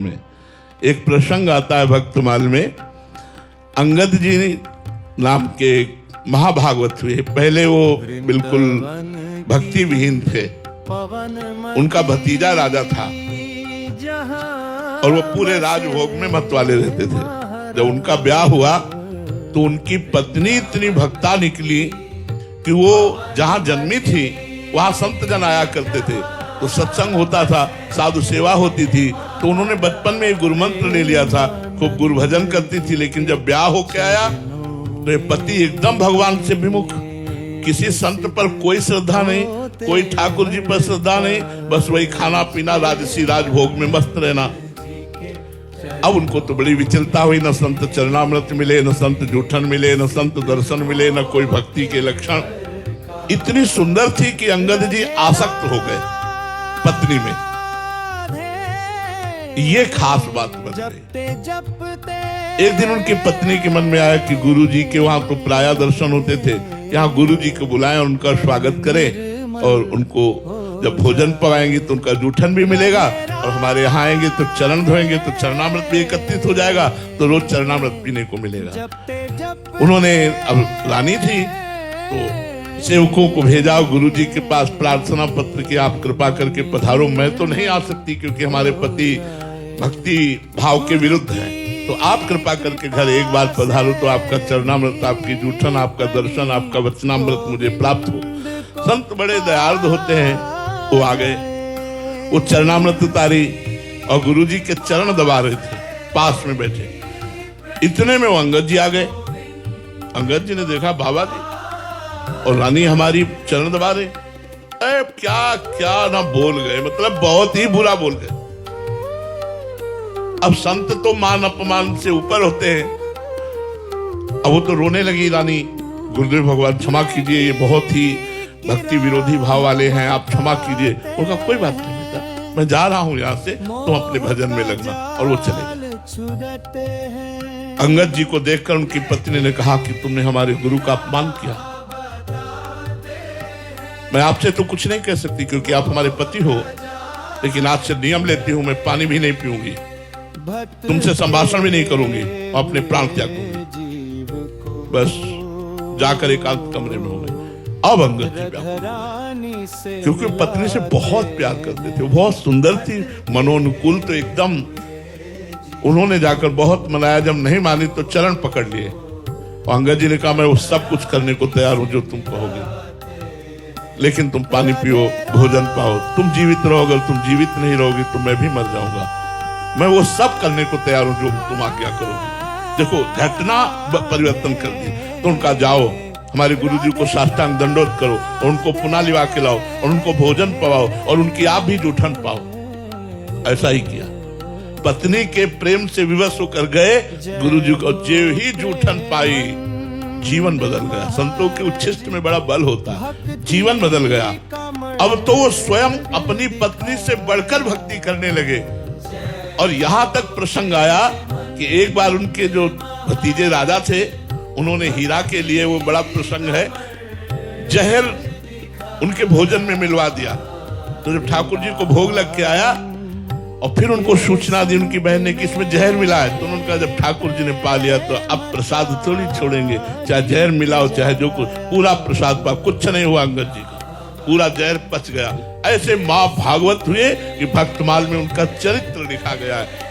में एक प्रसंग आता है भक्तमाल में। अंगद जी नाम के महाभागवत हुए। पहले वो बिल्कुल भक्ति विहीन थे। उनका भतीजा राजा था और वो पूरे राजभोग में मत वाले रहते थे। जब उनका ब्याह हुआ तो उनकी पत्नी इतनी भक्ता निकली कि वो जहां जन्मी थी वहां संत जन आया करते थे, तो सत्संग होता था, साधु सेवा होती थी। तो उन्होंने बचपन में गुरु मंत्र ले लिया था, खूब गुरु भजन करती थी। लेकिन जब ब्याह होके आया तो पति एकदम भगवान से विमुख, किसी संत पर कोई श्रद्धा नहीं, कोई ठाकुर जी पर श्रद्धा नहीं, बस वही खाना पीना राजसी राजभोग में मस्त रहना। अब उनको तो बड़ी विचलता हुई, न संत चरणामृत मिले, न संत जूठन मिले, न संत दर्शन मिले, न कोई भक्ति के लक्षण। इतनी सुंदर थी कि अंगद जी आसक्त हो गए पत्नी में। ये खास बात बन गई। एक दिन उनकी पत्नी के मन में आया कि गुरु जी के वहां तो प्राय दर्शन होते थे, यहाँ गुरु जी को बुलाएं और उनका स्वागत करें, और उनको जब भोजन पवाएंगे तो उनका जूठन भी मिलेगा, और हमारे यहाँ आएंगे तो चरण धोएंगे तो चरणामृत भी एकत्रित हो जाएगा, तो रोज चरणामृत पीने को मिलेगा। उन्होंने, अब रानी थी तो सेवकों को भेजा गुरु जी के पास प्रार्थना पत्र की, आप कृपा करके पधारो। मैं तो नहीं आ सकती क्योंकि हमारे पति भक्ति भाव के विरुद्ध हैं, तो आप कृपा करके घर एक बार पधारो तो आपका चरणामृत, आपकी जूठन, आपका दर्शन, आपका वचनामृत मुझे प्राप्त हो। संत बड़े दयार्द होते हैं, वो आ गए, वो चरणामृत उतारी और गुरु जी के चरण दबा रहे थे, पास में बैठे। इतने में वो अंगद जी आ गए। अंगद जी ने देखा बाबा जी और रानी हमारी चरण दबा रहे, क्या क्या ना बोल गए, मतलब बहुत ही बुरा बोल गए। अब संत तो मान अपमान से ऊपर होते हैं। अब वो तो रोने लगी रानी, गुरुदेव भगवान क्षमा कीजिए, ये बहुत ही भक्ति विरोधी भाव वाले हैं, आप क्षमा कीजिए। उनका कोई बात नहीं बेटा, मैं जा रहा हूं यहाँ से, तुम अपने भजन में लगना। और वो चले गए। अंगद जी को देखकर उनकी पत्नी ने कहा कि तुमने हमारे गुरु का अपमान किया। मैं आपसे तो कुछ नहीं कह सकती क्योंकि आप हमारे पति हो, लेकिन आज से नियम लेती हूं, मैं पानी भी नहीं पीऊंगी, तुमसे संभाषण भी नहीं करूंगी, अपने प्राण त्यागूंगी। बस जाकर एकांत कमरे में हो गए। अब अंगद जी, क्योंकि पत्नी से बहुत प्यार करते थे, वो बहुत सुंदर थी, मनोनुकूल, तो एकदम उन्होंने जाकर बहुत मनाया। जब नहीं मानी तो चरण पकड़ लिए। और अंगद जी ने कहा मैं वो सब कुछ करने को तैयार हूं जो तुम कहोगे, लेकिन तुम पानी पियो, भोजन पाओ, तुम जीवित रहो। अगर तुम जीवित नहीं रहोगी तो मैं भी मर जाऊंगा। मैं वो सब करने को तैयार हूं जो तुम आज्ञा करोगे। देखो घटना परिवर्तन कर दी। तो उनका जाओ, हमारे गुरुजी को साष्टांग दंडोत करो और उनको पुनः लिवा के लाओ और उनको भोजन पवाओ और उनकी आप भी जूठन पाओ। ऐसा ही किया। पत्नी के प्रेम से विवश होकर गए, गुरुजी को जे ही जूठन पाई, जीवन बदल गया। संतों के उच्छिष्ट में बड़ा बल होता है, जीवन बदल गया। अब तो वो स्वयं अपनी पत्नी से बढ़कर भक्ति करने लगे। और यहां तक प्रसंग आया कि एक बार उनके जो भतीजे राजा थे, उन्होंने हीरा के लिए, वो बड़ा प्रसंग है, जहर उनके भोजन में मिलवा दिया। तो जब ठाकुर जी को भोग लग के आया और फिर उनको सूचना दी उनकी बहन ने कि इसमें जहर मिला है, तो उनका जब ठाकुर जी ने पा लिया तो अब प्रसाद थोड़ी छोड़ेंगे, चाहे जहर मिलाओ चाहे जो कुछ, पूरा प्रसाद पा। कुछ नहीं हुआ अंगद जी का, पूरा जहर पच गया। ऐसे माँ भागवत हुए कि भक्तमाल में उनका चरित्र लिखा गया है।